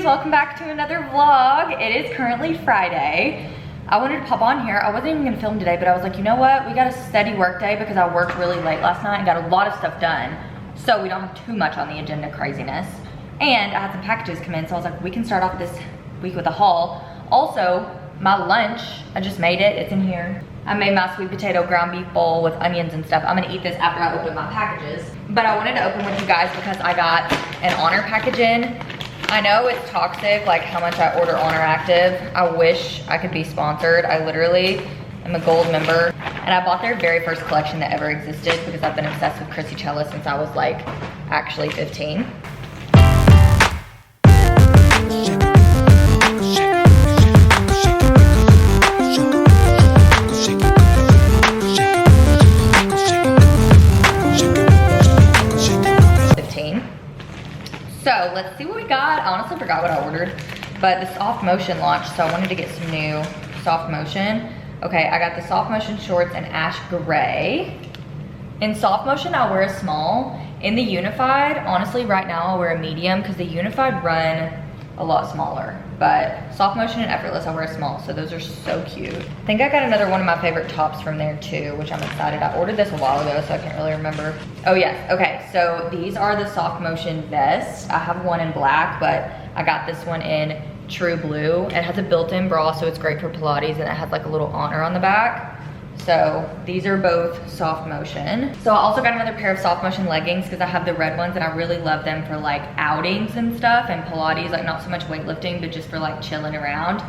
welcome back to another vlog. It is currently Friday. I wanted to pop on here. I wasn't even gonna film today, but I was like, you know what? We got a steady work day because I worked really late last night and got a lot of stuff done. So we don't have too much on the agenda craziness. And I had some packages come in, so I was like, we can start off this week with a haul. Also, my lunch, I just made it, it's in here. I made my sweet potato ground beef bowl with onions and stuff. I'm gonna eat this after I open my packages. But I wanted to open with you guys because I got an Honor package in. I know it's toxic, like how much I order Honor Active. I wish I could be sponsored. I literally am a gold member. And I bought their very first collection that ever existed because I've been obsessed with Chrissy Cella since I was like actually 15. So let's see what we got. I honestly forgot what I ordered, but the soft motion launched, so I wanted to get some new soft motion. Okay, I got the soft motion shorts in ash gray. In soft motion, I'll wear a small. In the unified, honestly, right now I'll wear a medium because the unified run a lot smaller. But soft motion and effortless, I'll wear a small, so those are so cute. I think I got another one of my favorite tops from there too, which I'm excited. I ordered this a while ago, so I can't really remember. Oh yes, okay, so these are the soft motion vests. I have one in black, but I got this one in true blue. It has a built-in bra, so it's great for Pilates, and it has like a little Honor on the back. So these are both soft motion. So I also got another pair of soft motion leggings because I have the red ones and I really love them for like outings and stuff and Pilates, like not so much weightlifting, but just for like chilling around.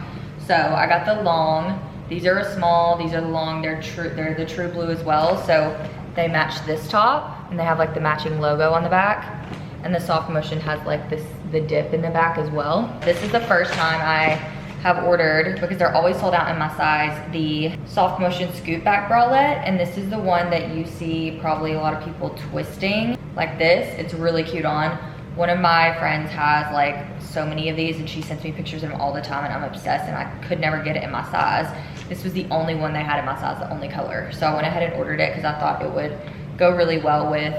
So I got the long. These are a small, these are the long, they're the true blue as well. So they match this top and they have like the matching logo on the back. And the soft motion has like the dip in the back as well. This is the first time I have ordered, because they're always sold out in my size, the soft motion scoop back bralette, and this is the one that you see probably a lot of people twisting like this. It's really cute on. One of my friends has like so many of these and she sends me pictures of them all the time and I'm obsessed and I could never get it in my size. This was the only one they had in my size, the only color. So I went ahead and ordered it because I thought it would go really well with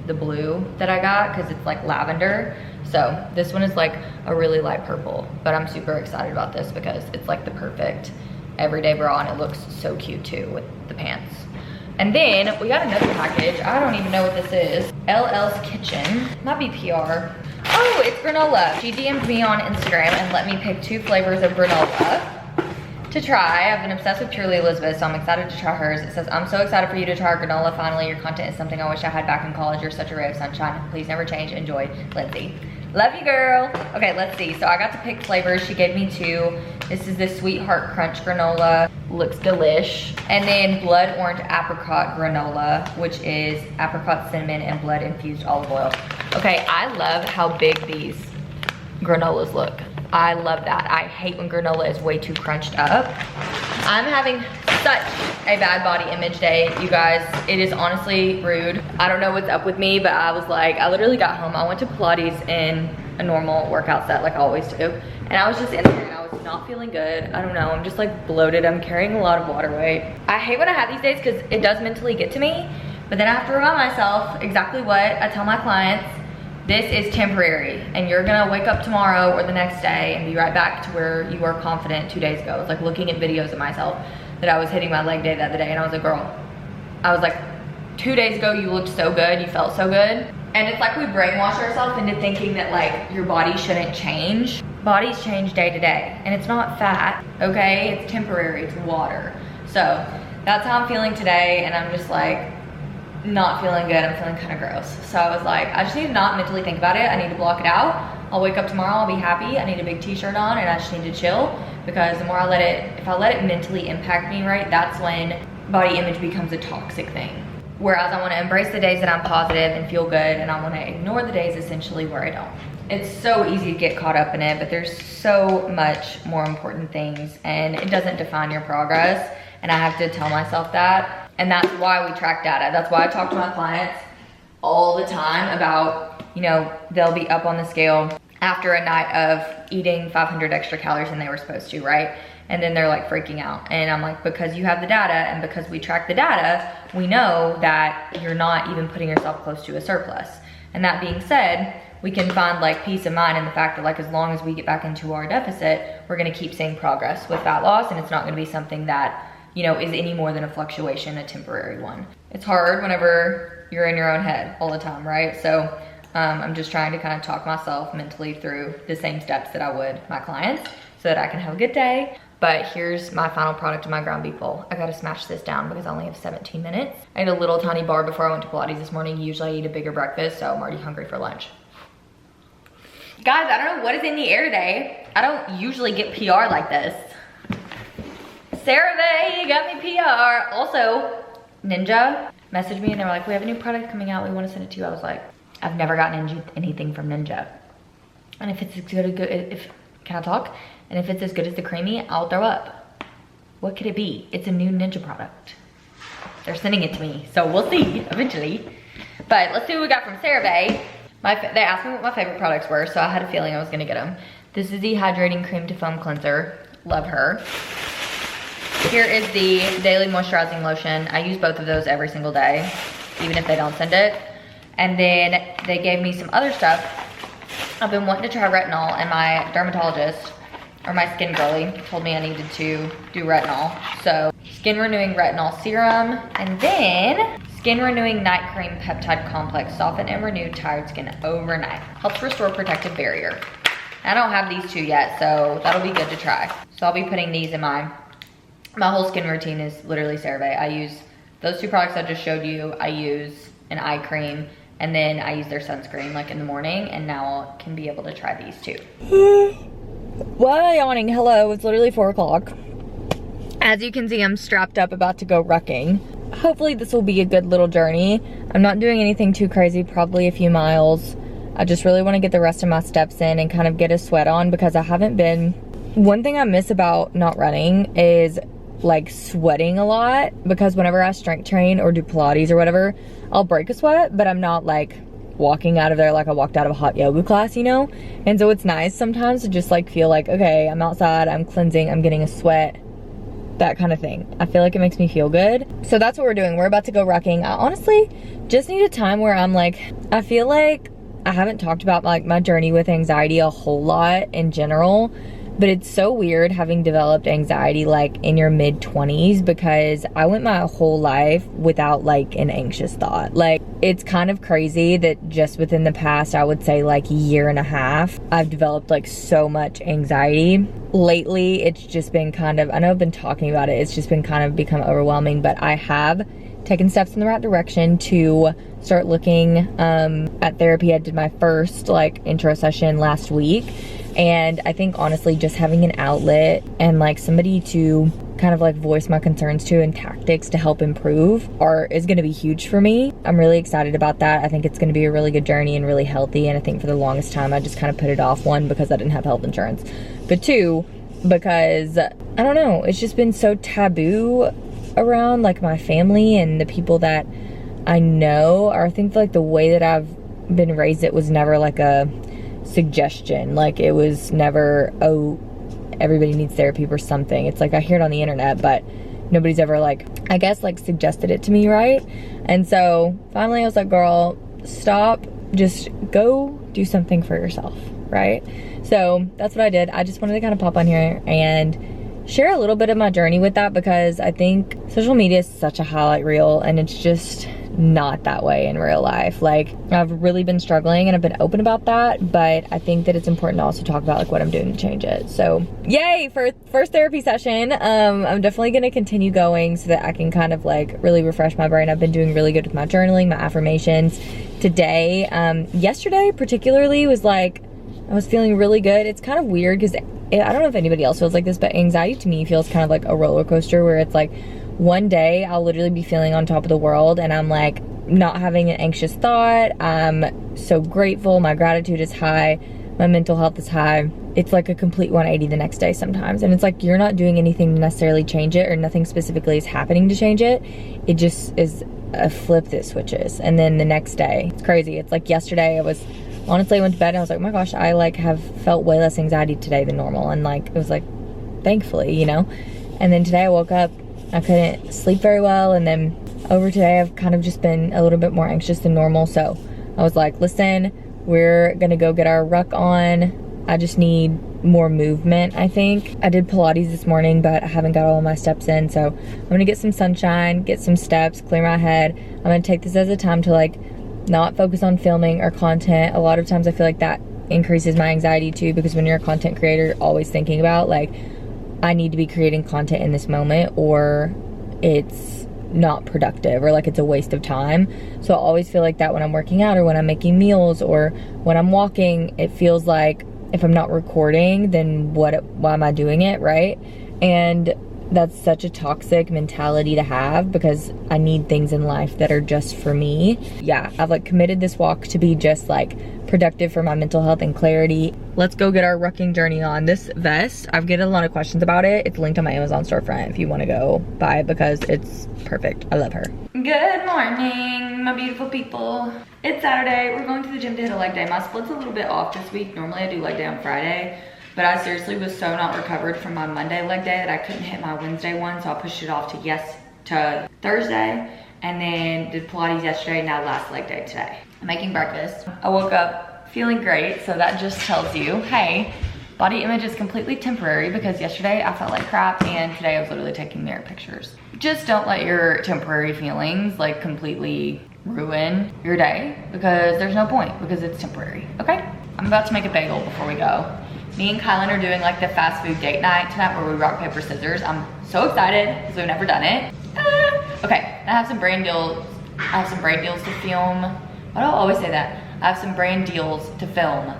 the blue that I got because it's like lavender. So this one is like a really light purple, but I'm super excited about this because it's like the perfect everyday bra and it looks so cute too with the pants. And then we got another package. I don't even know what this is. LL's Kitchen, not BPR. Oh, it's granola. She DM'd me on Instagram and let me pick 2 flavors of granola to try. I've been obsessed with Purely Elizabeth, so I'm excited to try hers. It says, I'm so excited for you to try granola. Finally, your content is something I wish I had back in college. You're such a ray of sunshine. Please never change. Enjoy, Lindsay. Love you, girl. Okay, let's see. So I got to pick flavors. She gave me 2. This is the Sweetheart Crunch granola. Looks delish. And then Blood Orange Apricot granola, which is apricot, cinnamon, and blood infused olive oil. Okay, I love how big these granolas look. I love that. I hate when granola is way too crunched up. I'm having such a bad body image day, you guys. It is honestly rude. I don't know what's up with me, but I was like, I literally got home. I went to Pilates in a normal workout set like I always do. And I was just in there and I was not feeling good. I don't know, I'm just like bloated. I'm carrying a lot of water weight. I hate when I have these days because it does mentally get to me, but then I have to remind myself exactly what I tell my clients. This is temporary and you're gonna wake up tomorrow or the next day and be right back to where you were confident 2 days ago. I was like looking at videos of myself that I was hitting my leg day the other day and I was like, girl, I was like, 2 days ago you looked so good, you felt so good. And it's like we brainwash ourselves into thinking that like your body shouldn't change. Bodies change day to day and it's not fat, okay? It's temporary, it's water. So that's how I'm feeling today and I'm just like, not feeling good. I'm feeling kind of gross. So I was like, I just need to not mentally think about it. I need to block it out. I'll wake up tomorrow, I'll be happy. I need a big t-shirt on and I just need to chill because the more I let it, if I let it mentally impact me, right, that's when body image becomes a toxic thing. Whereas I want to embrace the days that I'm positive and feel good and I want to ignore the days essentially where I don't. It's so easy to get caught up in it, but there's so much more important things and it doesn't define your progress. And I have to tell myself that. And that's why we track data. That's why I talk to my clients all the time about, you know, they'll be up on the scale after a night of eating 500 extra calories than they were supposed to, right? And then they're like freaking out. And I'm like, because you have the data and because we track the data, we know that you're not even putting yourself close to a surplus. And that being said, we can find like peace of mind in the fact that like as long as we get back into our deficit, we're gonna keep seeing progress with fat loss, and it's not gonna be something that, you know, is any more than a fluctuation, a temporary one. It's hard whenever you're in your own head all the time, right? So I'm just trying to kind of talk myself mentally through the same steps that I would my clients so that I can have a good day. But here's my final product of my ground beef bowl. I gotta smash this down because I only have 17 minutes. I ate a little tiny bar before I went to Pilates this morning. Usually I eat a bigger breakfast, so I'm already hungry for lunch. Guys, I don't know what is in the air today. I don't usually get PR like this. CeraVe got me PR. Also, Ninja messaged me and they were like, we have a new product coming out. We want to send it to you. I was like, I've never gotten anything from Ninja. And if it's as good, can I talk? And if it's as good as the creamy, I'll throw up. What could it be? It's a new Ninja product. They're sending it to me, so we'll see eventually. But let's see what we got from CeraVe. They asked me what my favorite products were, so I had a feeling I was gonna get them. This is the Hydrating Cream to Foam Cleanser. Love her. Here is the Daily Moisturizing Lotion. I use both of those every single day, even if they don't send it. And then they gave me some other stuff. I've been wanting to try retinol, and my dermatologist, or my skin girly, told me I needed to do retinol. So, Skin Renewing Retinol Serum, and then Skin Renewing Night Cream Peptide Complex. Soften and renew tired skin overnight. Helps restore protective barrier. I don't have these two yet, so that'll be good to try. So I'll be putting these in my whole skin routine is literally CeraVe. I use those two products I just showed you. I use an eye cream, and then I use their sunscreen like in the morning, and now I can be able to try these too. Why yawning? Hello, it's literally 4 o'clock. As you can see, I'm strapped up about to go rucking. Hopefully this will be a good little journey. I'm not doing anything too crazy, probably a few miles. I just really want to get the rest of my steps in and kind of get a sweat on because I haven't been. One thing I miss about not running is like sweating a lot, because whenever I strength train or do Pilates or whatever, I'll break a sweat, but I'm not like walking out of there like I walked out of a hot yoga class, you know? And so it's nice sometimes to just like feel like, okay, I'm outside, I'm cleansing, I'm getting a sweat, that kind of thing. I feel like it makes me feel good. So that's what we're doing. We're about to go rucking. I honestly just need a time where I'm like, I feel like I haven't talked about like my journey with anxiety a whole lot in general, but it's so weird having developed anxiety like in your mid-20s, because I went my whole life without like an anxious thought. Like, it's kind of crazy that just within the past, I would say like year and a half, I've developed like so much anxiety. Lately, it's just been kind of, I know I've been talking about it, it's just been kind of become overwhelming, but I have taken steps in the right direction to start looking at therapy. I did my first like intro session last week. And I think honestly, just having an outlet and like somebody to kind of like voice my concerns to and tactics to help improve is going to be huge for me. I'm really excited about that. I think it's going to be a really good journey and really healthy. And I think for the longest time, I just kind of put it off. 1, because I didn't have health insurance, but 2, because I don't know, it's just been so taboo around like my family and the people that I know, or I think like the way that I've been raised, it was never like a suggestion. Like, it was never, oh, everybody needs therapy for something. It's like I hear it on the internet, but nobody's ever like, I guess, like suggested it to me, right? And so finally I was like, girl, stop, just go do something for yourself, right? So that's what I did. I just wanted to kind of pop on here and share a little bit of my journey with that, because I think social media is such a highlight reel, and it's just not that way in real life. Like, I've really been struggling and I've been open about that, but I think that it's important to also talk about like what I'm doing to change it. So yay for first therapy session. I'm definitely going to continue going so that I can kind of like really refresh my brain. I've been doing really good with my journaling, my affirmations today. Yesterday particularly was like, I was feeling really good. It's kind of weird because I don't know if anybody else feels like this, but anxiety to me feels kind of like a roller coaster, where it's like one day I'll literally be feeling on top of the world and I'm like not having an anxious thought. I'm so grateful. My gratitude is high. My mental health is high. It's like a complete 180 the next day sometimes. And it's like you're not doing anything to necessarily change it, or nothing specifically is happening to change it. It just is a flip that switches. And then the next day, it's crazy. It's like yesterday I went to bed and I was like, oh my gosh, I like have felt way less anxiety today than normal. And like, it was like, thankfully, you know? And then today I woke up, I couldn't sleep very well. And then over today, I've kind of just been a little bit more anxious than normal. So I was like, listen, We're gonna go get our ruck on. I just need more movement, I think. I did Pilates this morning, but I haven't got all of my steps in, so I'm gonna get some sunshine, get some steps, clear my head. I'm gonna take this as a time to like not focus on filming or content. A lot of times I feel like that increases my anxiety too, because when you're a content creator, you're always thinking about like, I need to be creating content in this moment or it's not productive or like it's a waste of time. So I always feel like that when I'm working out or when I'm making meals or when I'm walking. It feels like if I'm not recording, then why am I doing it, right? And that's such a toxic mentality to have because I need things in life that are just for me. Yeah, I've like committed this walk to be just like productive for my mental health and clarity. Let's go get our rucking journey on. This vest, I've getting a lot of questions about it. It's linked on my Amazon storefront if you want to go buy it because it's perfect. I love her. Good morning, my beautiful people. It's Saturday. We're going to the gym to hit a leg day. My split's a little bit off this week. Normally I do leg day on Friday, but I seriously was so not recovered from my Monday leg day that I couldn't hit my Wednesday one, so I pushed it off to Thursday, and then did Pilates yesterday, now last leg day today. I'm making breakfast. I woke up feeling great, so that just tells you, hey, body image is completely temporary because yesterday I felt like crap and today I was literally taking mirror pictures. Just don't let your temporary feelings like completely ruin your day because there's no point because it's temporary, okay? I'm about to make a bagel before we go. Me and Kylan are doing like the fast food date night tonight where we rock, paper, scissors. I'm so excited because we've never done it. Okay, I have some brand deals. I have some brand deals to film. Why do I always say that? I have some brand deals to film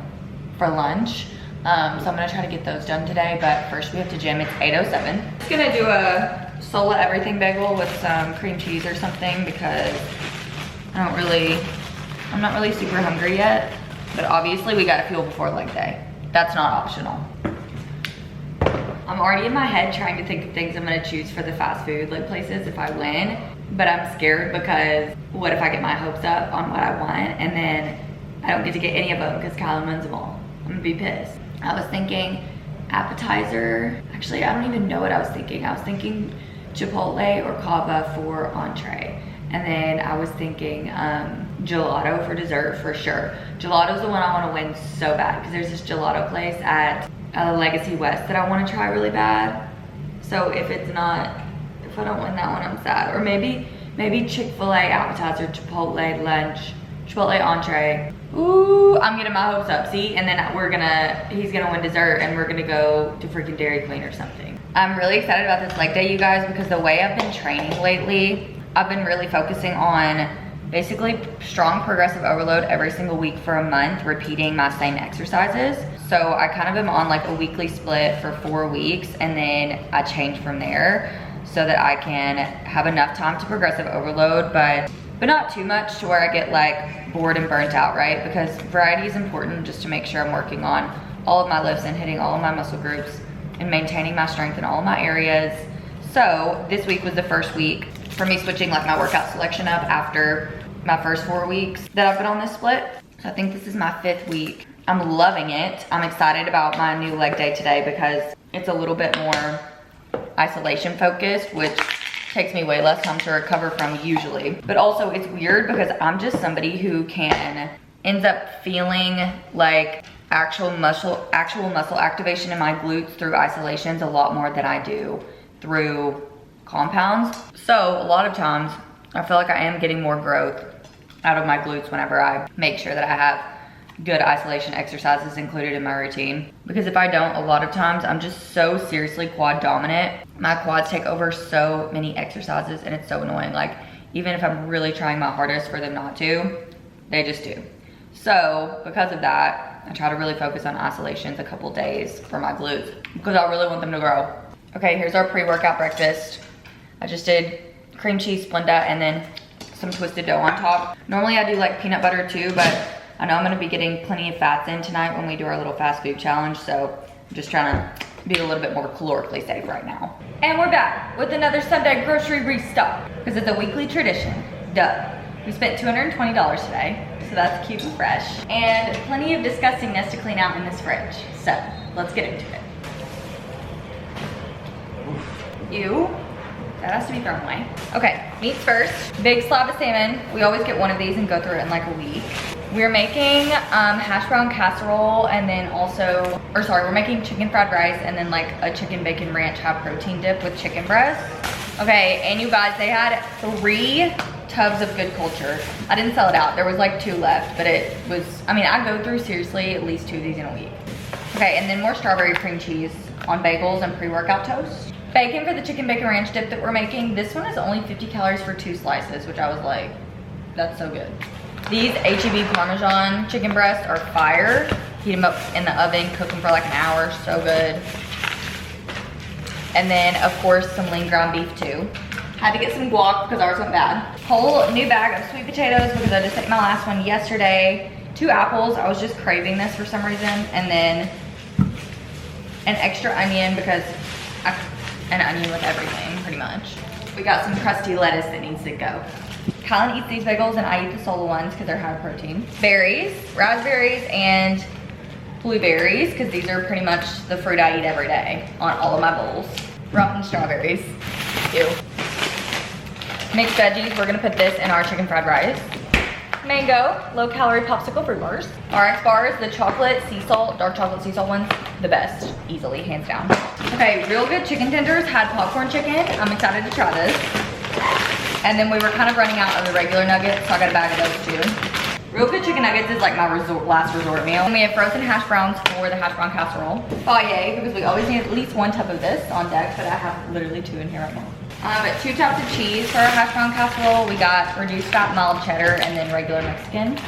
for lunch. So I'm gonna try to get those done today, but first we have to gym. It's 8:07. I'm just gonna do a Sola everything bagel with some cream cheese or something because I'm not really super hungry yet, but obviously we gotta fuel before leg day. That's not optional. I'm already in my head trying to think of things I'm gonna choose for the fast food like places if I win, but I'm scared because what if I get my hopes up on what I want and then I don't get to get any of them because Kylan wins them all. I'm gonna be pissed. I was thinking appetizer. Actually, I don't even know what I was thinking. I was thinking Chipotle or Cava for entree. And then I was thinking gelato for dessert for sure. Gelato's the one I wanna win so bad because there's this gelato place at Legacy West that I wanna try really bad. So if I don't win that one, I'm sad. Or maybe Chick-fil-A appetizer, Chipotle lunch, Chipotle entree. Ooh, I'm getting my hopes up, see? And then he's gonna win dessert and we're gonna go to freaking Dairy Queen or something. I'm really excited about this leg day, you guys, because the way I've been training lately, I've been really focusing on basically strong progressive overload every single week for a month, repeating my same exercises. So I kind of am on like a weekly split for 4 weeks and then I change from there so that I can have enough time to progressive overload, but not too much to where I get like bored and burnt out, right? Because variety is important just to make sure I'm working on all of my lifts and hitting all of my muscle groups and maintaining my strength in all of my areas. So this week was the first week for me switching like my workout selection up after my first 4 weeks that I've been on this split. So I think this is my 5th week. I'm loving it. I'm excited about my new leg day today because it's a little bit more isolation focused, which takes me way less time to recover from usually. But also it's weird because I'm just somebody who ends up feeling like actual muscle activation in my glutes through isolations a lot more than I do through compounds. So a lot of times I feel like I am getting more growth out of my glutes whenever I make sure that I have good isolation exercises included in my routine. Because if I don't, a lot of times I'm just so seriously quad dominant. My quads take over so many exercises and it's so annoying. Like even if I'm really trying my hardest for them not to, they just do. So because of that, I try to really focus on isolations a couple days for my glutes because I really want them to grow. Okay, here's our pre-workout breakfast. I just did cream cheese Splenda and then some twisted dough on top. Normally I do like peanut butter too, but I know I'm gonna be getting plenty of fats in tonight when we do our little fast food challenge, so I'm just trying to be a little bit more calorically safe right now. And we're back with another Sunday grocery restock because it's a weekly tradition, duh. We spent $220 today, so that's cute and fresh. And plenty of disgustingness to clean out in this fridge, so let's get into it. Ew. That has to be thrown away. Okay, meats first. Big slab of salmon. We always get one of these and go through it in like a week. We're making hash brown casserole, and then also, or sorry, we're making chicken fried rice and then like a chicken bacon ranch high protein dip with chicken breast. Okay, and you guys, they had 3 tubs of Good Culture. I didn't sell it out. There was like 2 left, but it was, I mean, I go through seriously at least 2 of these in a week. Okay, and then more strawberry cream cheese on bagels and pre-workout toast. Bacon for the chicken bacon ranch dip that we're making. This one is only 50 calories for 2 slices, which I was like, that's so good. These H-E-B Parmesan chicken breasts are fire. Heat them up in the oven, cook them for like an hour, so good. And then of course some lean ground beef too. Had to get some guac because ours went bad. Whole new bag of sweet potatoes because I just ate my last one yesterday. 2 apples, I was just craving this for some reason. And then an extra onion because an onion with everything pretty much. We got some crusty lettuce that needs to go. Kylan eats these bagels and I eat the solo ones because they're high protein. Berries, raspberries, and blueberries because these are pretty much the fruit I eat every day on all of my bowls. Rotten strawberries. Ew. Mixed veggies, we're gonna put this in our chicken fried rice. Mango, low calorie popsicle fruit bars. RX bars, the chocolate sea salt, dark chocolate sea salt ones, the best, easily, hands down. Okay, Real Good chicken tenders had popcorn chicken. I'm excited to try this. And then we were kind of running out of the regular nuggets, so I got a bag of those too. Real Good chicken nuggets is like my last resort meal. And we have frozen hash browns for the hash brown casserole. Fayet, because we always need at least 1 tub of this on deck, but I have literally 2 in here right now. 2 tubs of cheese for our hash brown casserole. We got reduced fat mild cheddar and then regular Mexican.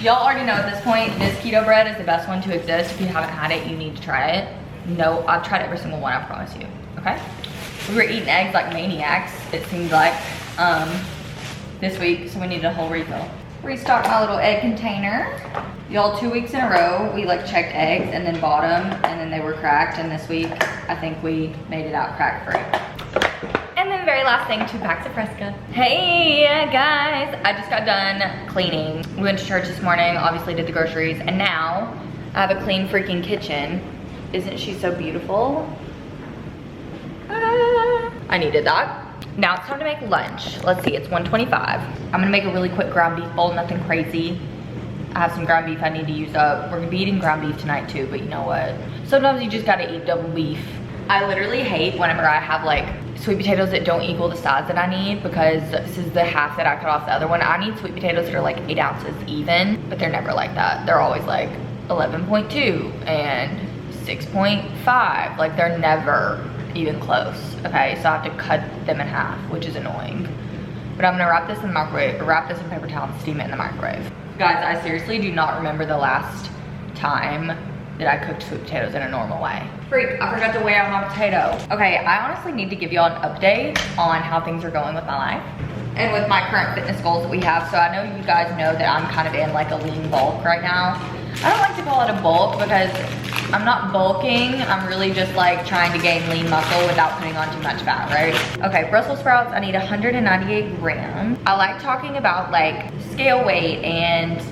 Y'all already know at this point, this keto bread is the best one to exist. If you haven't had it, you need to try it. No, I've tried every single one, I promise you, okay? We were eating eggs like maniacs, it seemed like, this week, so we needed a whole refill. Restocked my little egg container. Y'all, 2 weeks in a row, we like checked eggs and then bought them, and then they were cracked, and this week, I think we made it out crack free. And then the very last thing, 2 packs of Fresca. Hey guys, I just got done cleaning. We went to church this morning, obviously did the groceries, and now I have a clean freaking kitchen. Isn't she so beautiful? I needed that. Now it's time to make lunch. Let's see, it's 1:25. I'm gonna make a really quick ground beef bowl, nothing crazy. I have some ground beef I need to use up. We're gonna be eating ground beef tonight too, but you know what? Sometimes you just gotta eat double beef. I literally hate whenever I have like sweet potatoes that don't equal the size that I need because this is the half that I cut off the other one. I need sweet potatoes that are like 8 ounces even, but they're never like that. They're always like 11.2 and 6.5. Like they're never even close, okay? So I have to cut them in half, which is annoying. But I'm gonna wrap this in the microwave, or wrap this in paper towel and steam it in the microwave. Guys, I seriously do not remember the last time that I cooked sweet potatoes in a normal way. Freak, I forgot to weigh out my potato. Okay, I honestly need to give y'all an update on how things are going with my life and with my current fitness goals that we have. So I know you guys know that I'm kind of in like a lean bulk right now. I don't like to call it a bulk because I'm not bulking. I'm really just like trying to gain lean muscle without putting on too much fat, right? Okay, Brussels sprouts, I need 198 grams. I like talking about like scale weight and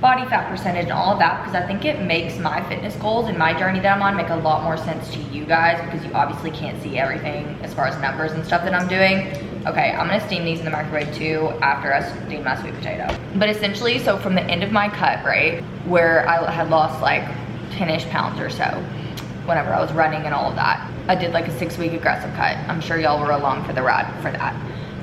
body fat percentage and all of that because I think it makes my fitness goals and my journey that I'm on make a lot more sense to you guys because you obviously can't see everything as far as numbers and stuff that I'm doing. Okay, I'm gonna steam these in the microwave too after I steam my sweet potato. But essentially, so from the end of my cut, right, where I had lost like 10-ish pounds or so, whenever I was running and all of that, I did like a 6-week aggressive cut. I'm sure y'all were along for the ride for that.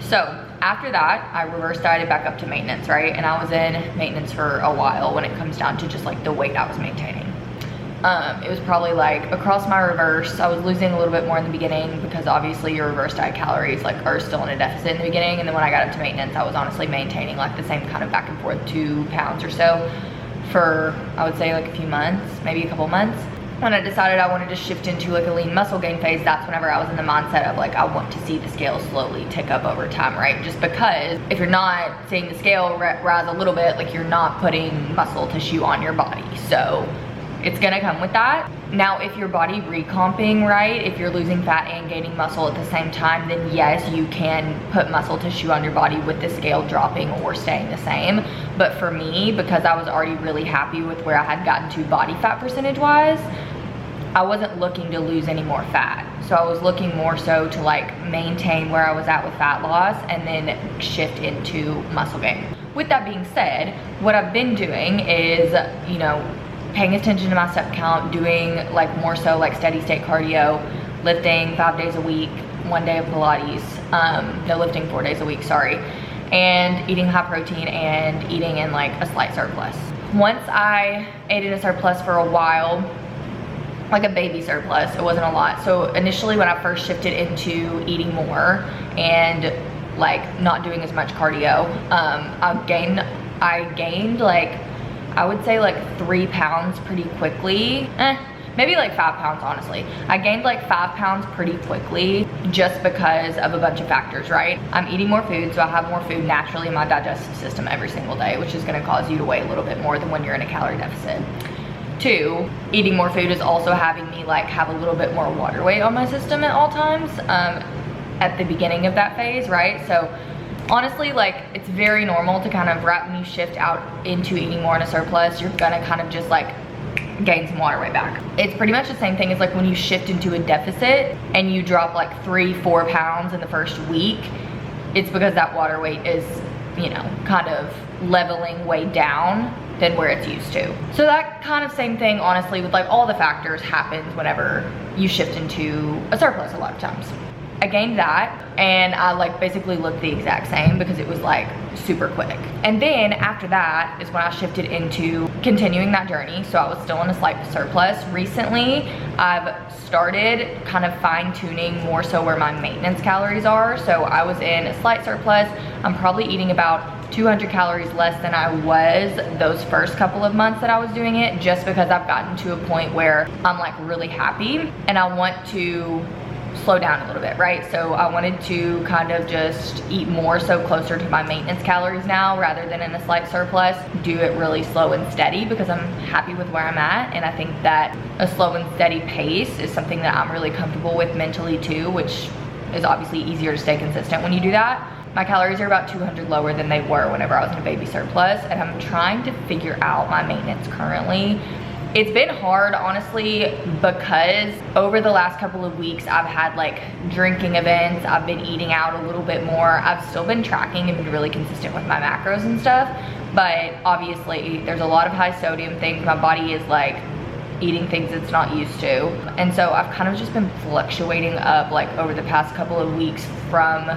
So after that, I reverse dieted back up to maintenance, right? And I was in maintenance for a while when it comes down to just like the weight I was maintaining. It was probably like across my reverse, I was losing a little bit more in the beginning because obviously your reverse diet calories like are still in a deficit in the beginning. And then when I got up to maintenance, I was honestly maintaining like the same kind of back and forth 2 pounds or so for, I would say like a few months, maybe a couple months. When I decided I wanted to shift into like a lean muscle gain phase, that's whenever I was in the mindset of like, I want to see the scale slowly tick up over time, right? Just because if you're not seeing the scale rise a little bit, like you're not putting muscle tissue on your body. So it's gonna come with that. Now, if your body recomping, right, if you're losing fat and gaining muscle at the same time, then yes, you can put muscle tissue on your body with the scale dropping or staying the same. But for me, because I was already really happy with where I had gotten to body fat percentage wise, I wasn't looking to lose any more fat. So I was looking more so to like maintain where I was at with fat loss and then shift into muscle gain. with that being said, what I've been doing is, you know, paying attention to my step count, doing like more so like steady state cardio, lifting 5 days a week, 1 day of Pilates, no, lifting 4 days a week, sorry, and eating high protein and eating in like a slight surplus. Once I ate in a surplus for a while, like a baby surplus, it wasn't a lot. So initially when I first shifted into eating more and like not doing as much cardio, I gained like, I would say like 3 pounds pretty quickly. Maybe like 5 pounds, honestly. I gained like 5 pounds pretty quickly just because of a bunch of factors, right? I'm eating more food, so I have more food naturally in my digestive system every single day, which is gonna cause you to weigh a little bit more than when you're in a calorie deficit. 2, eating more food is also having me like have a little bit more water weight on my system at all times at the beginning of that phase, right? So honestly, like, it's very normal to kind of when you shift out into eating more in a surplus, you're gonna kind of just like gain some water weight back. It's pretty much the same thing as like when you shift into a deficit and you drop like 3-4 pounds in the first week. It's because that water weight is, you know, kind of leveling way down than where it's used to. So that kind of same thing, honestly, with like all the factors happens whenever you shift into a surplus a lot of times. I gained that and I like basically looked the exact same because it was like super quick. And then after that is when I shifted into continuing that journey. So I was still in a slight surplus. Recently, I've started kind of fine tuning more so where my maintenance calories are. So I was in a slight surplus. I'm probably eating about 200 calories less than I was those first couple of months that I was doing it, just because I've gotten to a point where I'm like really happy and I want to slow down a little bit, right? So I wanted to kind of just eat more so closer to my maintenance calories now rather than in a slight surplus, do it really slow and steady because I'm happy with where I'm at. And I think that a slow and steady pace is something that I'm really comfortable with mentally too, which is obviously easier to stay consistent when you do that. My calories are about 200 lower than they were whenever I was in a baby surplus, and I'm trying to figure out my maintenance currently. It's been hard, honestly, because over the last couple of weeks, I've had like drinking events. I've been eating out a little bit more. I've still been tracking and been really consistent with my macros and stuff. But obviously, there's a lot of high sodium things. My body is like eating things it's not used to. And so I've kind of just been fluctuating up like over the past couple of weeks from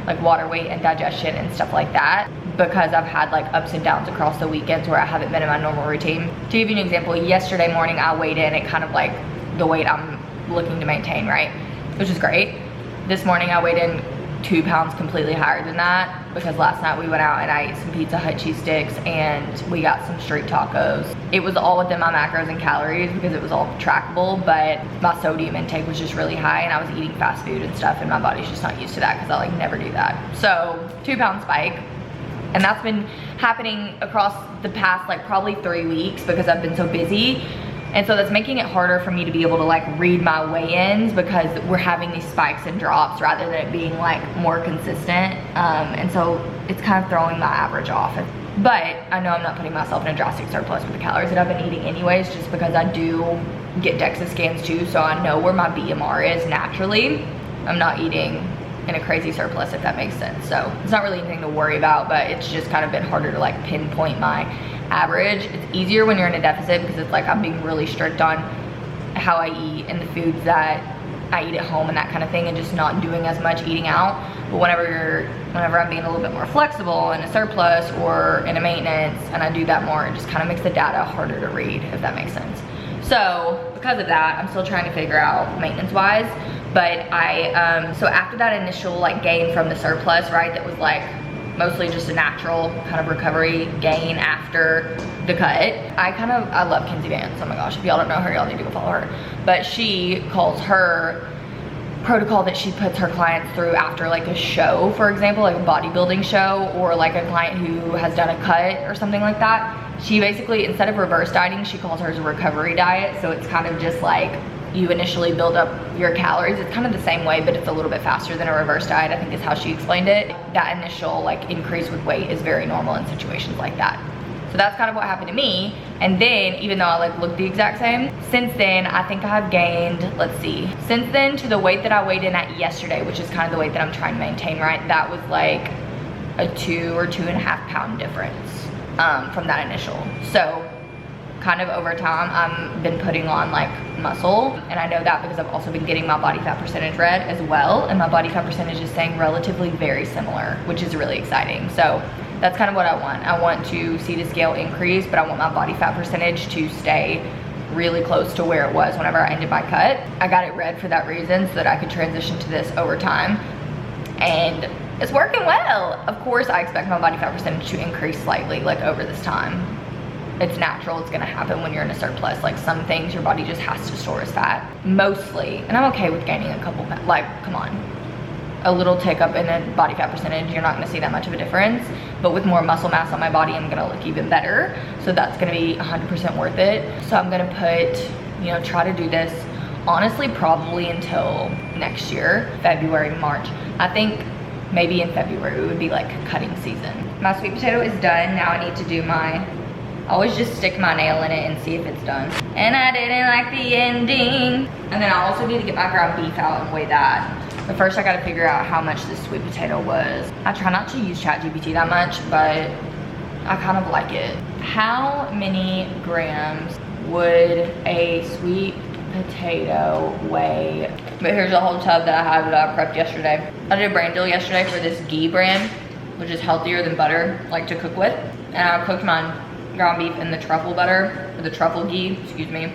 like water weight and digestion and stuff like that, because I've had like ups and downs across the weekends where I haven't been in my normal routine. To give you an example, yesterday morning I weighed in at kind of like the weight I'm looking to maintain, right? Which is great. This morning I weighed in 2 pounds completely higher than that because last night we went out and I ate some Pizza Hut cheese sticks and we got some street tacos. It was all within my macros and calories because it was all trackable, but my sodium intake was just really high and I was eating fast food and stuff and my body's just not used to that because I like never do that. So 2 pound spike. And that's been happening across the past like probably 3 weeks because I've been so busy. And so that's making it harder for me to be able to like read my weigh-ins because we're having these spikes and drops rather than it being like more consistent. And so it's kind of throwing my average off. But I know I'm not putting myself in a drastic surplus with the calories that I've been eating anyways, just because I do get DEXA scans too. So I know where my BMR is naturally. I'm not eating in a crazy surplus, if that makes sense. So it's not really anything to worry about, but it's just kind of been harder to like pinpoint my average. It's easier when you're in a deficit because it's like I'm being really strict on how I eat and the foods that I eat at home and that kind of thing, and just not doing as much eating out. But whenever I'm being a little bit more flexible in a surplus or in a maintenance and I do that more, it just kind of makes the data harder to read, if that makes sense. So because of that, I'm still trying to figure out maintenance wise. But so after that initial like gain from the surplus, right, that was like mostly just a natural kind of recovery gain after the cut, I love Kinsey Vance. Oh my gosh, if y'all don't know her, y'all need to go follow her. But she calls her protocol that she puts her clients through after like a show, for example, like a bodybuilding show or like a client who has done a cut or something like that. She basically, instead of reverse dieting, she calls hers a recovery diet. So it's kind of just like you initially build up your calories. It's kind of the same way, but it's a little bit faster than a reverse diet, I think is how she explained it. That initial like increase with weight is very normal in situations like that. So that's kind of what happened to me. And then, even though I like look the exact same, since then, I think I've gained, let's see, since then to the weight that I weighed in at yesterday, which is kind of the weight that I'm trying to maintain, right? That was like a 2 or 2.5 pound difference from that initial. So kind of over time, I've been putting on like muscle, and I know that because I've also been getting my body fat percentage read as well, and my body fat percentage is staying relatively very similar, which is really exciting. So that's kind of what I want. I want to see the scale increase, but I want my body fat percentage to stay really close to where it was whenever I ended my cut. I got it read for that reason, so that I could transition to this over time, and it's working well. Of course, I expect my body fat percentage to increase slightly like over this time. It's natural, it's gonna happen when you're in a surplus. Like some things your body just has to store as fat, mostly. And I'm okay with gaining a couple pounds, like come on. A little tick up in a body fat percentage, you're not gonna see that much of a difference. But with more muscle mass on my body, I'm gonna look even better. So that's gonna be 100% worth it. So I'm gonna put, you know, try to do this, honestly, probably until next year, February, March. I think maybe in February it would be like cutting season. My sweet potato is done. Now I need to do my, I always just stick my nail in it and see if it's done. And I didn't like the ending. And then I also need to get my ground beef out and weigh that. But first I gotta figure out how much this sweet potato was. I try not to use ChatGPT that much, but I kind of like it. How many grams would a sweet potato weigh? But here's a whole tub that I had that I prepped yesterday. I did a brand deal yesterday for this ghee brand, which is healthier than butter, like to cook with. And I cooked mine ground beef in the truffle butter, or the truffle ghee, excuse me.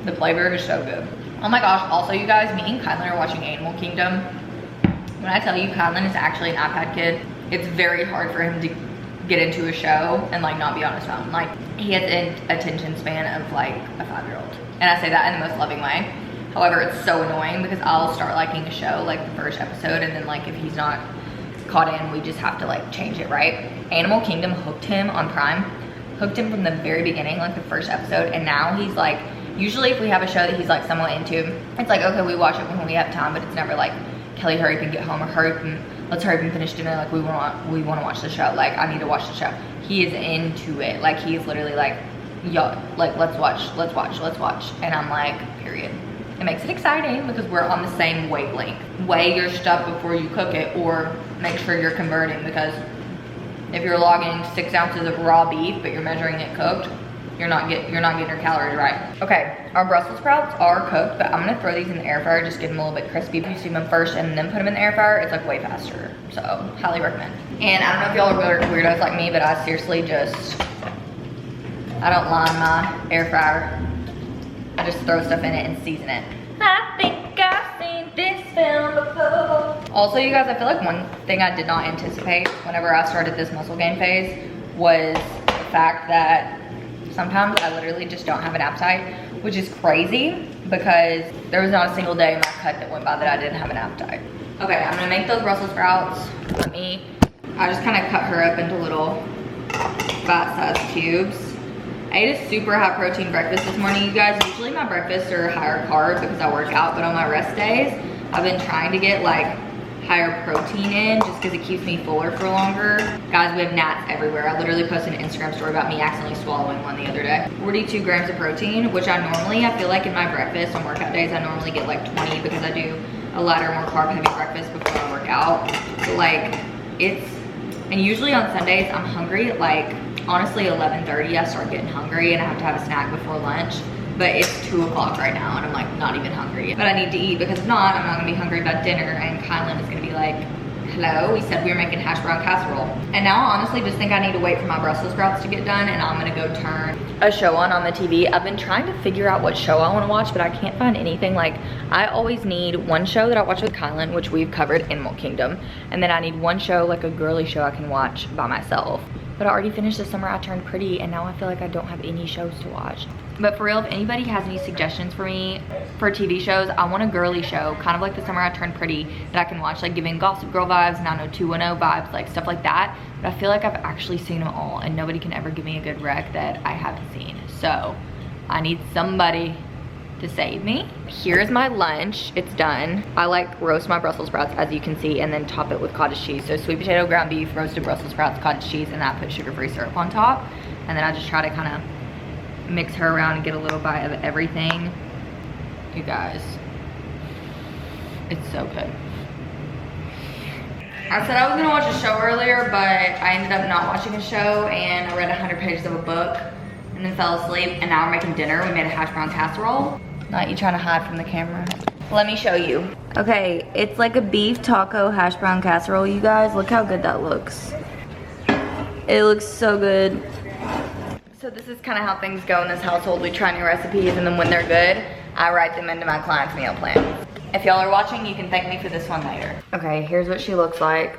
The flavor is so good. Oh my gosh, also you guys, me and Kylan are watching Animal Kingdom. When I tell you Kylan is actually an iPad kid, it's very hard for him to get into a show and like not be on his phone. Like he has an attention span of like a 5-year-old. And I say that in the most loving way. However, it's so annoying because I'll start liking a show like the first episode, and then like if he's not caught in, we just have to like change it, right? Animal Kingdom hooked him on Prime. Hooked him from the very beginning, like the first episode, and now he's like, usually if we have a show that he's like somewhat into, it's like, okay, we watch it when we have time, but it's never like, Kelly, hurry up and get home, or hurry up and let's hurry up and finish dinner, like we want to watch the show, like I need to watch the show. He is into it, like he is literally like, yo, like let's watch, and I'm like, period. It makes it exciting because we're on the same wavelength. Weigh your stuff before you cook it, or make sure you're converting, because if you're logging 6 ounces of raw beef, but you're measuring it cooked, you're not getting your calories right. Okay, our Brussels sprouts are cooked, but I'm gonna throw these in the air fryer, just get them a little bit crispy. If you steam them first and then put them in the air fryer, it's like way faster. So, highly recommend. And I don't know if y'all are weirdos like me, but I seriously just, I don't line my air fryer. I just throw stuff in it and season it. I think I've seen this film before. Also, you guys, I feel like one thing I did not anticipate whenever I started this muscle gain phase was the fact that sometimes I literally just don't have an appetite, which is crazy because there was not a single day in my cut that went by that I didn't have an appetite. Okay, I'm gonna make those Brussels sprouts. I just kind of cut her up into little bite-sized cubes. I ate a super high protein breakfast this morning, you guys. Usually my breakfasts are higher carb because I work out, but on my rest days, I've been trying to get like higher protein in just because it keeps me fuller for longer. Guys, we have gnats everywhere. I literally posted an Instagram story about me accidentally swallowing one the other day. 42 grams of protein, which I feel like in my breakfast on workout days, I normally get like 20 because I do a lighter, more carb heavy breakfast before I work out. So like and usually on Sundays, I'm hungry at like, honestly 11:30, I start getting hungry and I have to have a snack before lunch. But it's 2 o'clock right now and I'm like not even hungry. But I need to eat because if not, I'm not gonna be hungry by dinner, and Kylan is gonna be like, hello, we said we were making hash brown casserole. And now I honestly just think I need to wait for my Brussels sprouts to get done, and I'm gonna go turn a show on the TV. I've been trying to figure out what show I wanna watch, but I can't find anything. Like, I always need one show that I watch with Kylan, which we've covered, Animal Kingdom. And then I need one show, like a girly show I can watch by myself. But I already finished The Summer I Turned Pretty, and now I feel like I don't have any shows to watch. But for real, if anybody has any suggestions for me for TV shows, I want a girly show, kind of like The Summer I Turned Pretty, that I can watch, like giving Gossip Girl vibes, 90210 vibes, like stuff like that. But I feel like I've actually seen them all, and nobody can ever give me a good rec that I haven't seen. So I need somebody to save me. Here's my lunch, it's done. I like roast my Brussels sprouts, as you can see, and then top it with cottage cheese. So sweet potato, ground beef, roasted Brussels sprouts, cottage cheese, and I put sugar-free syrup on top. And then I just try to kind of mix her around and get a little bite of everything. You guys, it's so good. I said I was gonna watch a show earlier, but I ended up not watching a show, and I read 100 pages of a book and then fell asleep, and now we're making dinner. We made a hash brown casserole. Not you trying to hide from the camera. Let me show you. Okay, it's like a beef taco hash brown casserole, you guys. Look how good that looks. It looks so good. So this is kind of how things go in this household. We try new recipes, and then when they're good, I write them into my client's meal plan. If y'all are watching, you can thank me for this one later. Okay, here's what she looks like.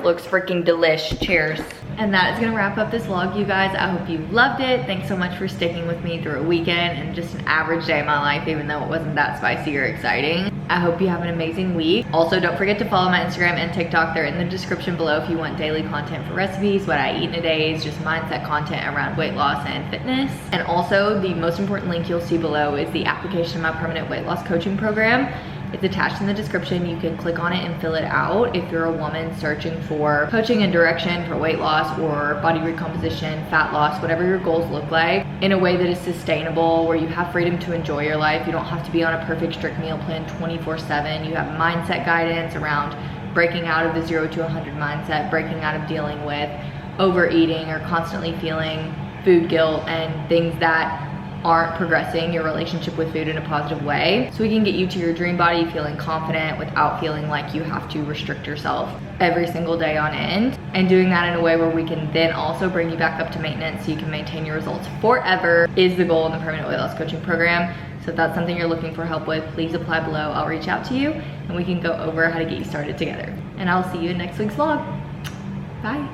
Looks freaking delish. Cheers. And that is gonna wrap up this vlog, you guys. I hope you loved it. Thanks so much for sticking with me through a weekend and just an average day of my life, even though it wasn't that spicy or exciting. I hope you have an amazing week. Also, don't forget to follow my Instagram and TikTok. They're in the description below if you want daily content for recipes, what I eat in a day, is just mindset content around weight loss and fitness. And also, the most important link you'll see below is the application of my permanent weight loss coaching program. It's attached in the description. You can click on it and fill it out if you're a woman searching for coaching and direction for weight loss or body recomposition, fat loss, whatever your goals look like, in a way that is sustainable, where you have freedom to enjoy your life. You don't have to be on a perfect strict meal plan 24/7. You have mindset guidance around breaking out of the 0 to 100 mindset, breaking out of dealing with overeating or constantly feeling food guilt and things that aren't progressing your relationship with food in a positive way, so we can get you to your dream body feeling confident without feeling like you have to restrict yourself every single day on end, and doing that in a way where we can then also bring you back up to maintenance so you can maintain your results forever is the goal in the permanent weight loss coaching program. So if that's something you're looking for help with, please apply below. I'll reach out to you and we can go over how to get you started together. And I'll see you in next week's vlog. Bye.